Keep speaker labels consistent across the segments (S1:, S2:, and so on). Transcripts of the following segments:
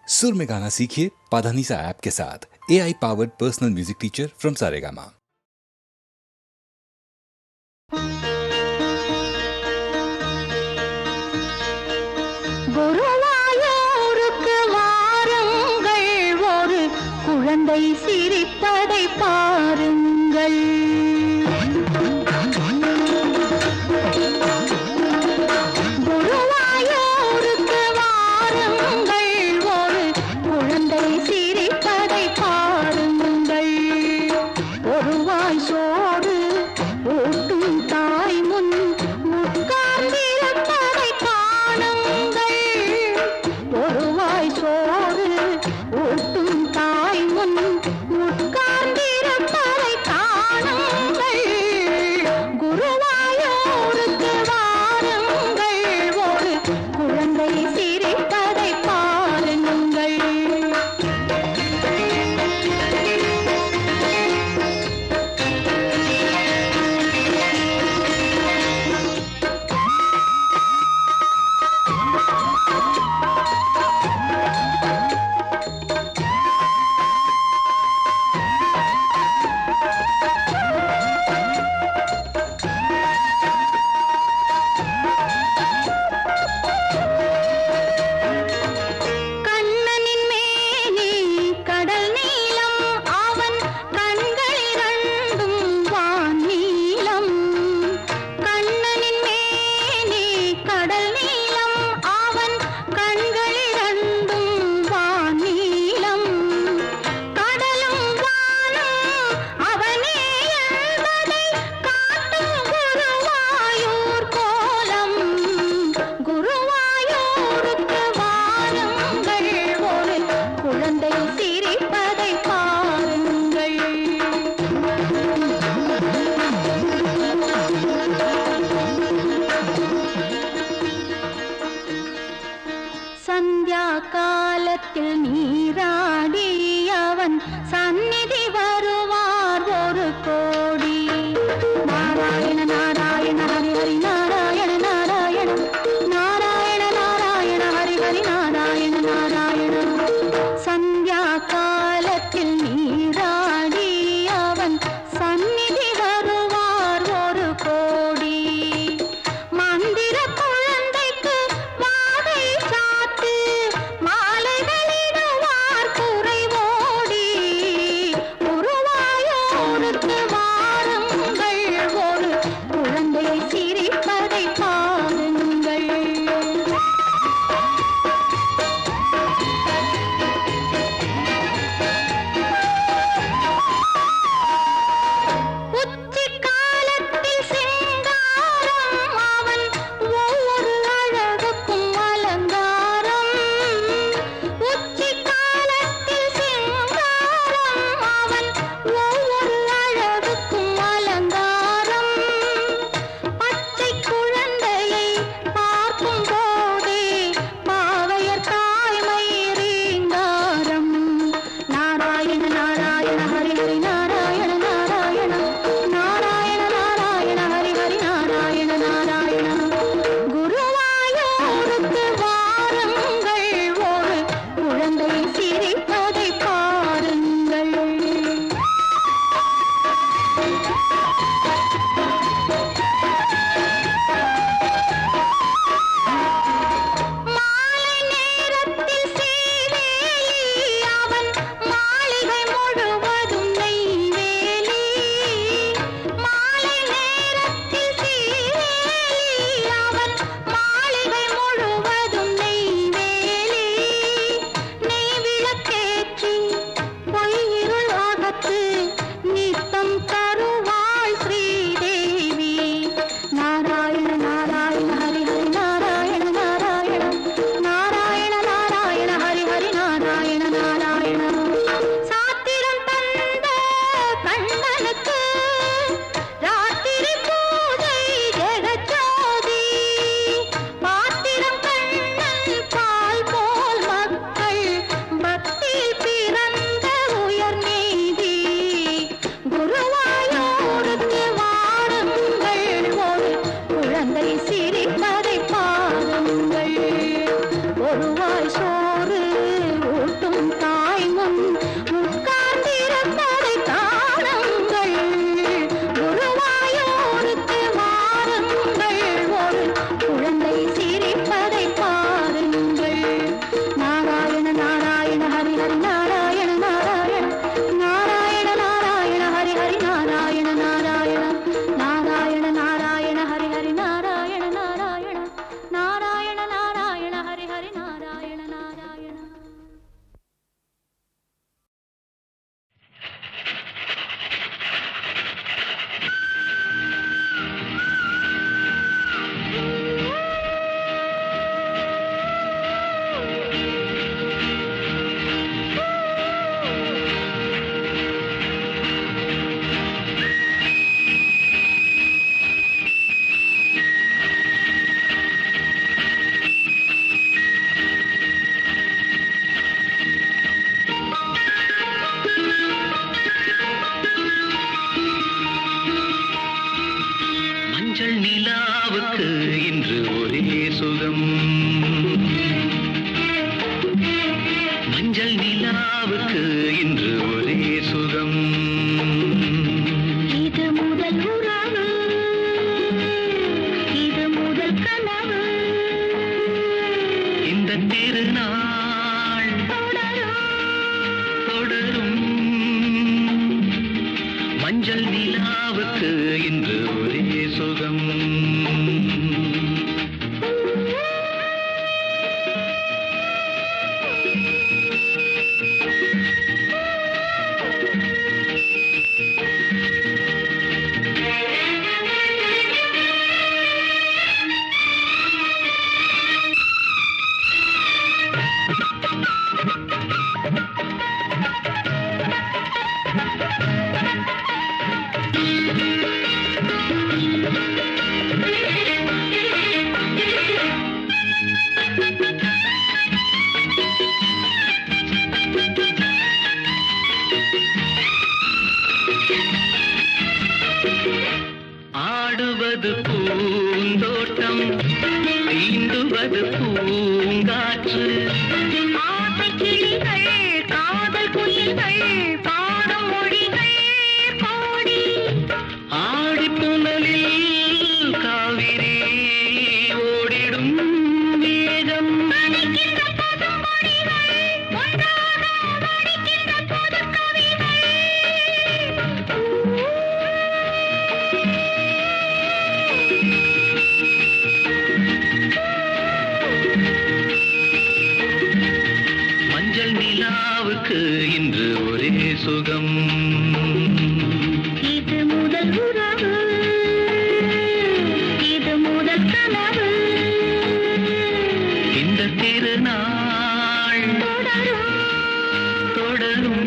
S1: सुर में गाना सीखिए पाधानीसा ऐप के साथ। AI powered personal music teacher from Saregama.
S2: குருவாயூருக்கு வாருங்கள், ஒரு குழந்தை சிரிப்பதை பாருங்கள். குருவாயூருக்கு வாருங்கள், ஒரு குழந்தை சிரிப்பதை பாருங்கள். ஒருவாய் சோறு ஊட்டும் தாய் முன் உட்கார்ந்திருப்பதை காணுங்கள். ஒருவாய் சோறு ஊட்டும் தாய் முன் உட்கார்ந்திருப்பதை காணுங்கள். குருவாயூருக்கு வாருங்கள், ஒரு குழந்தை சிரிப்பதை பாருங்கள். கண்ணனின் மேனி கடல் நீலம், அவன் கண்களிரண்டும் வான் நீலம். கண்ணனின் மேனி கடல் நீலம், அவன் கண்களிரண்டும் வான் நீலம். கடலும் வானும் அவனே என்பதை காட்டும் குருவாயூர் கோலம். குருவாயூருக்கு வாருங்கள், ஒரு குழந்தை சிரிப்பதை பாருங்கள். சந்தியா காலத்தில் நீராடி அவன் சந்நிதி வருவார் ஒரு கோடி. நாராயண நாராயண ஹரி ஹரி நாராயண நாராயண நாராயண நாராயண ஹரி ஹரி நாராயண நாராயண. சந்தியா காலத்தில் நீராடி அவன் சந்நிதி வருவார் ஒரு கோடி. மந்திர குழந்தைக்கு வாகை சாத்து மாலைகளிடுவார் குறை
S3: மஞ்சள் நிலாவுக்கு இன்று ஒரே சுகம்.
S2: இது முதல் உறவு, இது முதல் கனவு.
S3: இந்த திருநாள் தொடரும். மஞ்சள் நிலாவுக்கு இன்று ஒரே சுகம். ஆடுவது பூந்தோட்டம், தீண்டுவது பூங்காற்று.
S2: ஆசை கிளிகள், காதல் குயில்கள், பாடும் மொழிகள் கோடி.
S3: ஆடி புனலில் காவிரி ஓடிடும் வேகம்.
S2: நனைக்கின்ற பசும்பொடிகள், ஒன்றாக வடிக்கின்ற புதுக்கவிகள்.
S3: மஞ்சள் நிலாவுக்கு இன்று ஒரே சுகம்.
S2: இது முதல் உறவு, இது முதல் கனவு.
S3: இந்த திருநாள் தொடரும்.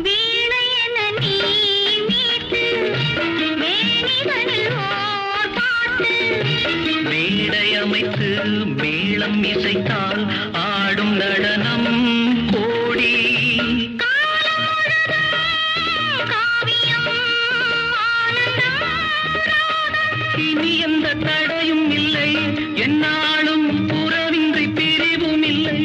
S2: வீணை என நீ மீட்டு, மேனிதனில் ஓர் பாட்டு.
S3: மேடை அமைத்து மேளம் இசைத்தால் ஆடும் நடனம் கோடி.
S2: காவியம் ஆனந்தம் ராகம்.
S3: இனி எந்த தடையும் இல்லை, என்னாலும் புறவின்றி பிரிவும் இல்லை.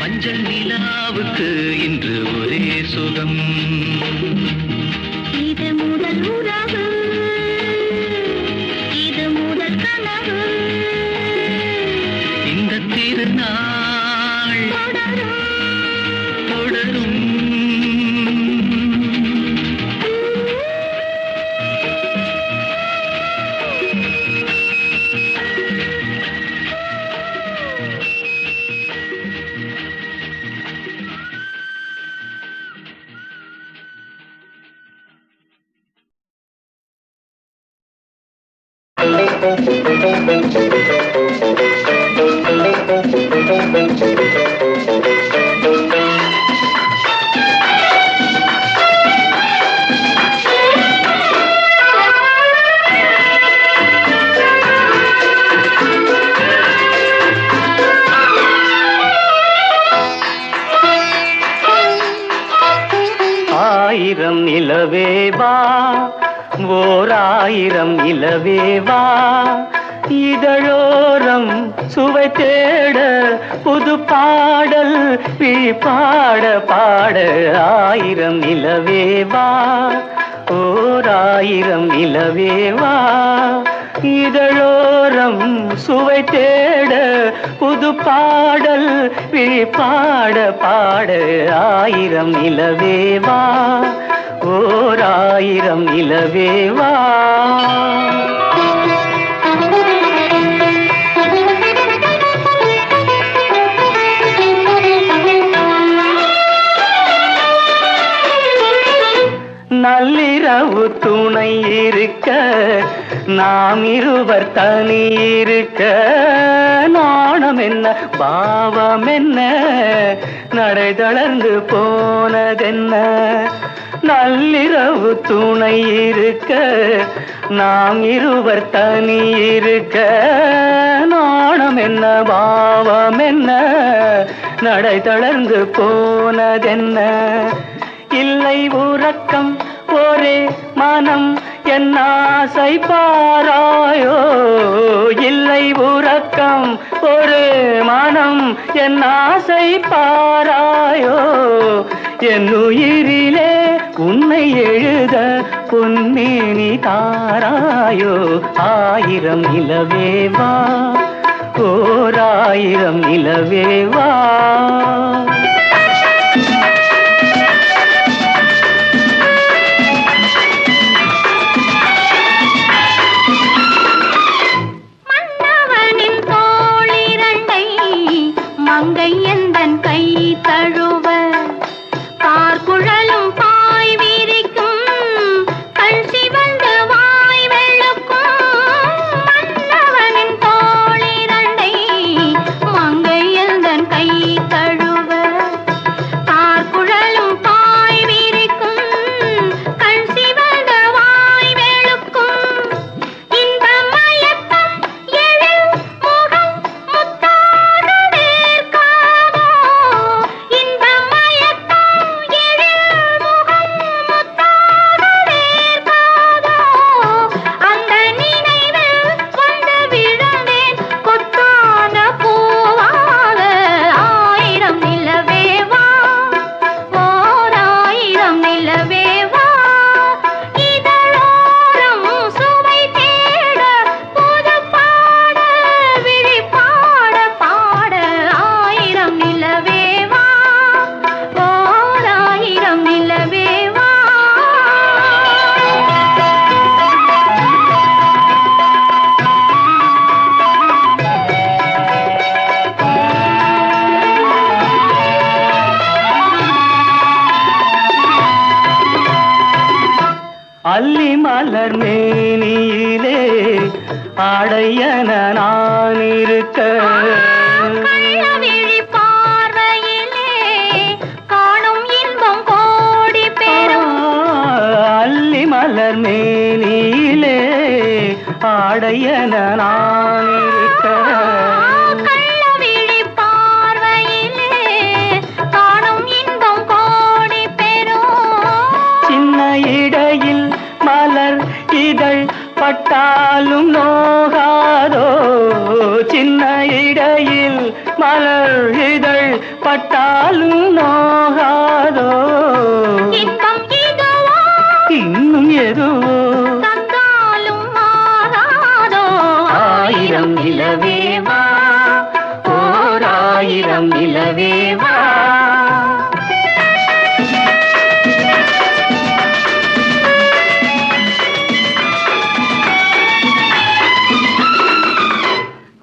S3: மஞ்சள் நிலாவுக்கு இன்று ஒரே சுகம்.
S2: இது முதல் உறவு, இது முதல் கனவு.
S3: இந்த திருநாள் தொடரும். ஆயிரம் நிலவேவா, ஓர் ஆயிரம் நிலவேவா. இதழோரம் சுவை தேட புது பாடல் பாட பாட. ஆயிரம் நிலவேவா, ஓர் ஆயிரம் நிலவேவா. இதழோரம் சுவை தேட புது பாடல் பாட பாட. ஆயிரம் நிலவேவா, ஓர் ஆயிரம் நிலவேவா.
S4: நள்ளிரவு துணை இருக்க நாம் இருவர் தனி இருக்க நாணம் என்ன பாவம் என்ன நடை தளர்ந்து போனதென்ன நள்ளிரவு துணை இருக்க நாம் இருவர் தனி இருக்க நாணம் என்ன பாவம் என்ன நடை தளர்ந்து போனதென்ன இல்லை உறக்கம் ஒரே மனம் என் ஆசை பாராயோ இல்லை உறக்கம் ஒரு மனம் என் ஆசை பாராயோ என் உயிரிலே உன்னை எழுத பொன்னேனி தாராயோ ஆயிரம் நிலவேவா ஓராயிரம் நிலவேவா
S2: மங்கை எந்தன் கை தழுவ பார்க்குழலும் பாய் விரிக்கும் கண் சிவந்து வாய் வெளுக்கும் மன்னவனின் தோளிரண்டை மங்கை எந்தன் கை தழுவ பார்க்குழலும் பாய் விரிக்கும் கண் சிவந்து வாய் வெளுக்கும் இன்ப மயக்கம் எழில் முகம் முத்தாக வேர்க்காதோ இன்ப மயக்கம் எழில் முகம் முத்தாக வேர்க்காதோ அந்த நினைவில் வந்து விழுந்தேன் கொத்தான பூவாக ஆயிரம் நிலவேவா ஓராயிரம் நிலவேவா இதழோரம் சுவை தேட புது பாட விழி பாட பாட ஆயிரம் நிலவேவா ஓராயிரம் நிலவேவா
S4: அல்லி மலர் மேனியிலே ஆடையன நான் இருக்க
S2: கள்ளவிழி பார்வையிலே காணும் இன்பம் கோடி பெறும்
S4: அல்லி மலர் மேனியிலே ஆடையன நான் இருக்க
S2: கள்ளவிழி பார்வையிலே காணும் இன்பம் கோடி பெறும்
S4: சின்ன இடையில் மலர் இதழ் பட்டாலும் நோகாதோ சின்ன இடையில் மலர் இதழ் பட்டாலும் நோகாதோ
S2: இன்பம் இதுவோ
S4: இன்னும் எதுவோ
S2: தந்தாலும் மாறாதோ
S4: ஆயிரம் நிலவேவா ஓராயிரம் நிலவேவா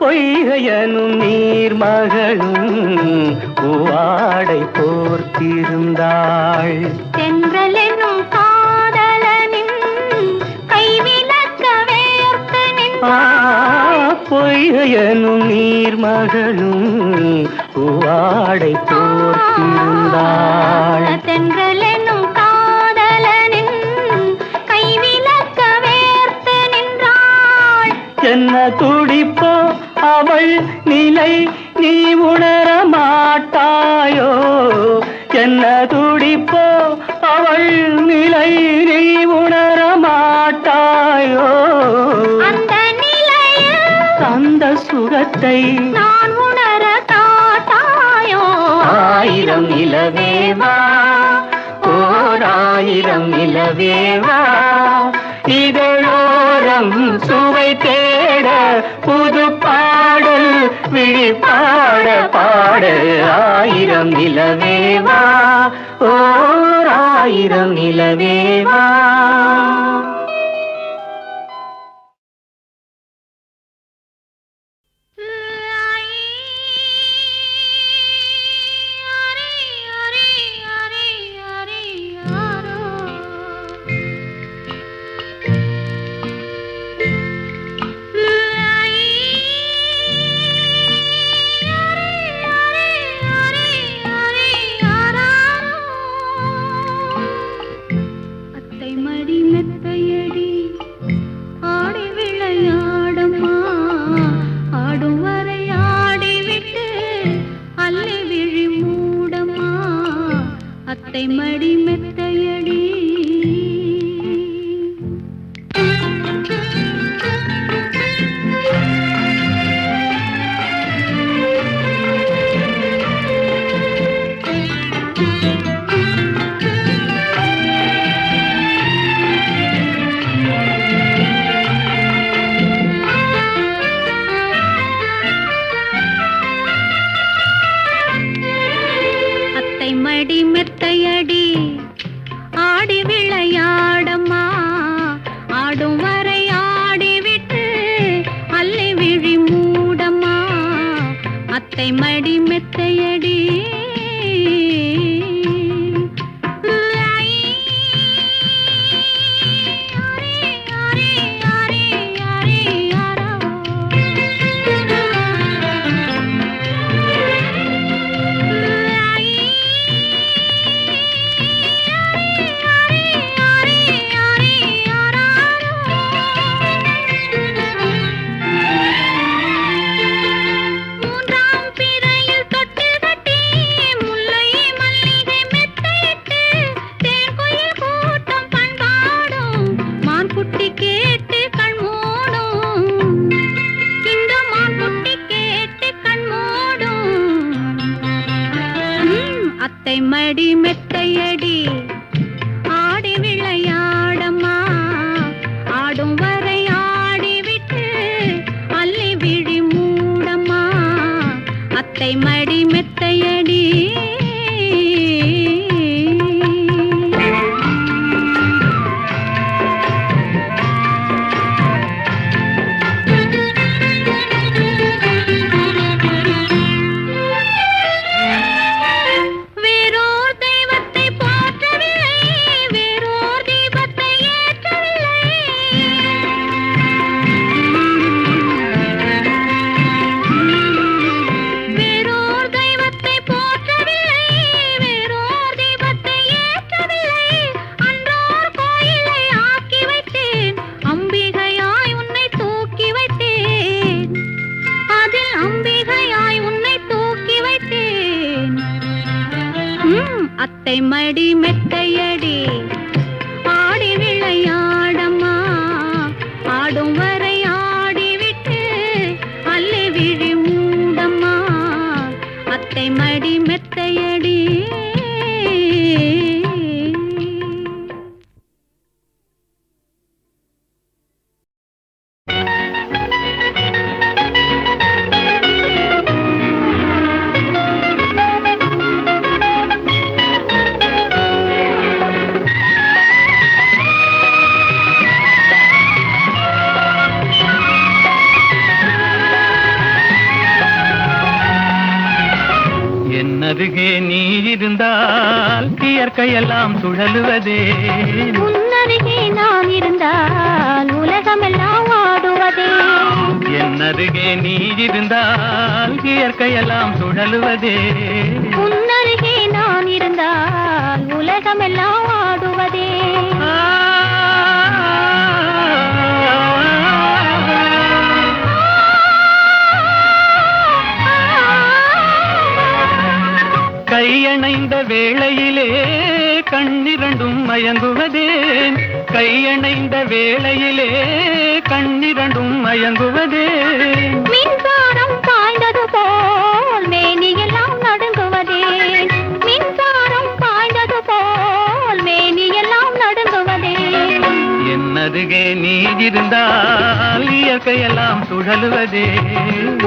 S4: பொய்கையனும் நீர்மகளும் பூவாடை போர்த்திருந்தாள்
S2: தென்றல் என்னும் காதலனின் கைவிலக்க வேர்த்து நின்றாள்
S4: பொய்கையனும் நீர்மகளும் பூவாடை போர்த்திருந்தாள்
S2: தென்றல் என்னும் காதலனின் கைவிலக்க வேர்த்து நின்றாள்
S4: என்ன துடிப்போ அவள் நிலை நீ உணர மாட்டாயோ என்ன துடிப்போ அவள் நிலை நீ உணர மாட்டாயோ
S2: அந்த நிலையில்
S4: அந்த சுகத்தை
S2: நான் உணர காட்டாயோ
S4: ஆயிரம் நிலவேவா ஓராயிரம் நிலவேவா இதழோரம் சுவை தேட புது பாடல் விழி பாட பாட ஆயிரம் நிலவேவா ஓராயிரம் நிலவேவா
S2: அத்தை மடி மெத்தையடி மடி மெத்தையடி ஆடி விளையாடம்மா ஆடும் வரை ஆடிவிட்டு அல்லை விழி மூடம்மா அத்தை மடி மெத்தையடி மடி மெத்தையடி ஆடி விளையாடம்மா ஆடும் வரை ஆடிவிட்டு அல்லி விழி மூடம்மா அத்தை மடி மெத்தையடி அத்தை மடி மெத்தையடி ஆடி விளையாடம்மா ஆடும் வரை ஆடிவிட்டு அல்லி விழி மூடம்மா அத்தை மடி மெத்தையடி
S4: அருகே நீ இருந்தால் இயற்கையெல்லாம் சுழலுவதே
S2: உன்னருகே நான் இருந்தால் உலகமெல்லாம் ஆடுவதே
S4: என் அருகே நீ இருந்தால் இயற்கையெல்லாம் சுழலுவதே
S2: உன்னருகே நான் இருந்தால் உலகமெல்லாம் ஆடுவதே
S4: கையணைந்த வேளையிலே கண்ணிரண்டும் மயங்குவதேன் கையணைந்த வேளையிலே கண்ணிரண்டும் மயங்குவதேன்
S2: மின்சாரம் பாய்ந்தது போல் மேனியெல்லாம் நடுங்குவதே மின்சாரம் பாய்ந்தது போல் மேனியெல்லாம் நடுங்குவதே
S4: என் அருகே நீ இருந்தால் இயற்கையெல்லாம் சுழலுவதே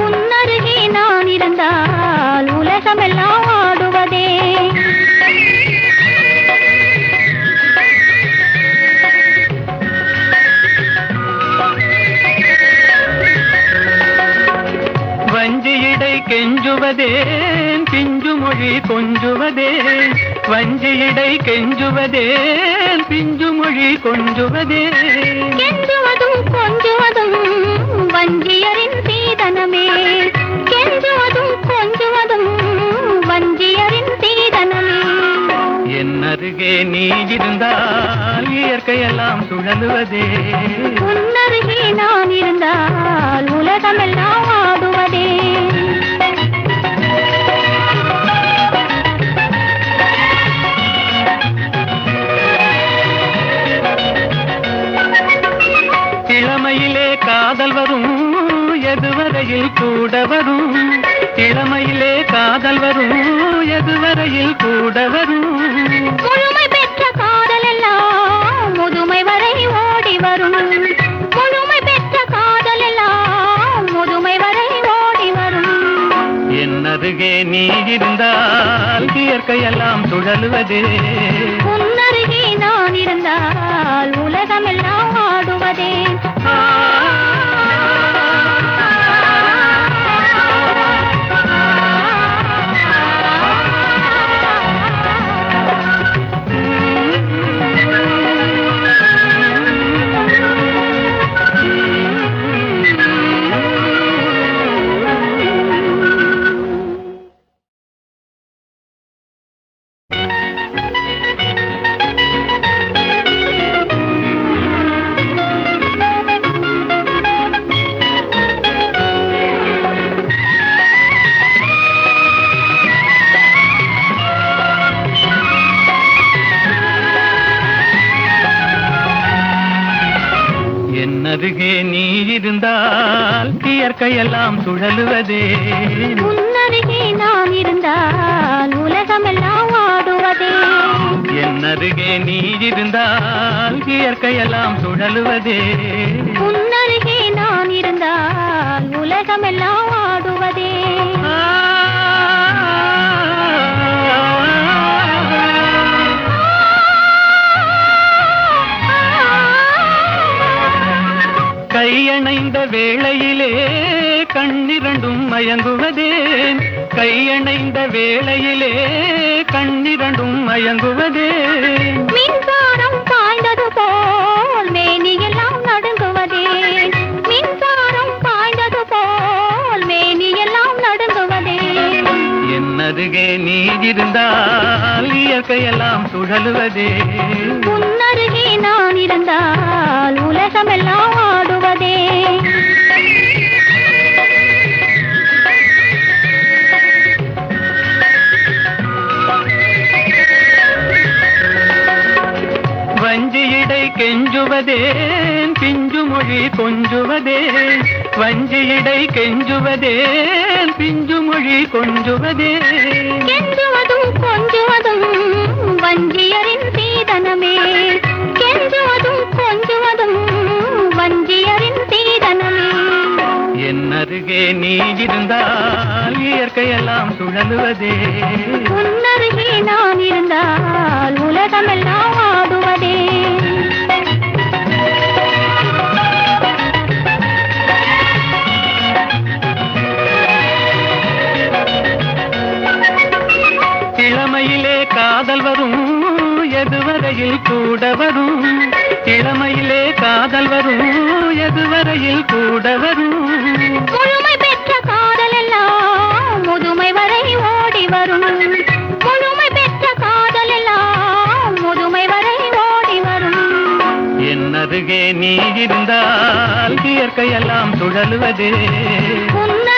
S2: உன்னருகே நான் இருந்தால் உலகமெல்லாம் ஆடுவதே
S4: வஞ்சியிடை கெஞ்சுவதேன் பிஞ்சு மொழி கொஞ்சுவதேன் வஞ்சியிடை கெஞ்சுவதேன் பிஞ்சு மொழி கொஞ்சுவதேன்
S2: கெஞ்சுவதும் கொஞ்சுவதும் வஞ்சியரின் சீதனமே கெஞ்சுவதும் கொஞ்சுவதும் வஞ்சியரின் சீதனமே
S4: என் அருகே நீ இருந்தால் இயற்கையெல்லாம் சுழலுவதே
S2: உன்னருகே நான் இருந்தால் உலகமெல்லாம் ஆடுவதே
S4: கூட வரும், இளமையிலே காதல் வரும், எதுவரையில் கூட வரும்.
S2: முழுமை பெற்ற காதல் எல்லாம் முதுமை வரை ஓடி வரும். முழுமை பெற்ற காதல் எல்லாம் முதுமை வரை ஓடி வரும்.
S4: என்னருகே நீ இருந்தால் இயற்கையெல்லாம் சுழலுவதே,
S2: உன்னருகே நான் இருந்தால் உலகமெல்லாம் ஆடுவதே.
S4: என்னருகே நீ இருந்தால் இயற்கையெல்லாம் சுழலுவதே,
S2: உன்னருகே நான் இருந்தால் உலகமெல்லாம் ஆடுவதே.
S4: என்னருகே நீ இருந்தால் இயற்கையெல்லாம் சுழலுவதே,
S2: உன்னருகே நான் இருந்தால் உலகமெல்லாம் ஆடுவதே.
S4: கையணைந்த வேளையிலே கண்ணிரண்டும் மயங்குவதேன், கையணைந்த வேளையிலே கண்ணிரண்டும் மயங்குவதேன்.
S2: மின்சாரம் பாய்ந்தது போல் மேனியெல்லாம் நடுங்குவதே. மின்சாரம் பாய்ந்தது போல் மேனியெல்லாம் நடுங்குவதே.
S4: என்னருகே நீ இருந்தால் இயற்கையெல்லாம் சுழலுவதே,
S2: உன்னருகே நான் இருந்தால் உலகமெல்லாம் ஆடுவதே.
S4: வஞ்சியிடை கெஞ்சுவதேன் பிஞ்சு மொழி கொஞ்சுவதேன், வஞ்சியிடை கெஞ்சுவதேன் பிஞ்சு மொழி கொஞ்சுவதேன்.
S2: கெஞ்சுவதும் கொஞ்சுவதும் வஞ்சியரின் சீதனமே. கெஞ்சுவதும் கொஞ்சுவதும் வஞ்சியரின் சீதனமே.
S4: என்னருகே நீ இருந்தால் இயற்கையெல்லாம் சுழலுவதே,
S2: உன்னருகே நான் இருந்தால் உலகமெல்லாம் ஆடுவதே.
S4: இளமையிலே காதல் வரும், எதுவரையில் கூட வரும், இளமையிலே காதல் வரும், எதுவரையில் கூட வரும்.
S2: முழுமை பெற்ற காதல் எல்லாம் முதுமை வரை ஓடி வரும். முழுமை பெற்ற காதல் எல்லாம் முதுமை வரை ஓடி வரும்.
S4: என்னருகே நீ இருந்தால் இயற்கையெல்லாம் சுழலுவதே,
S2: உன்ன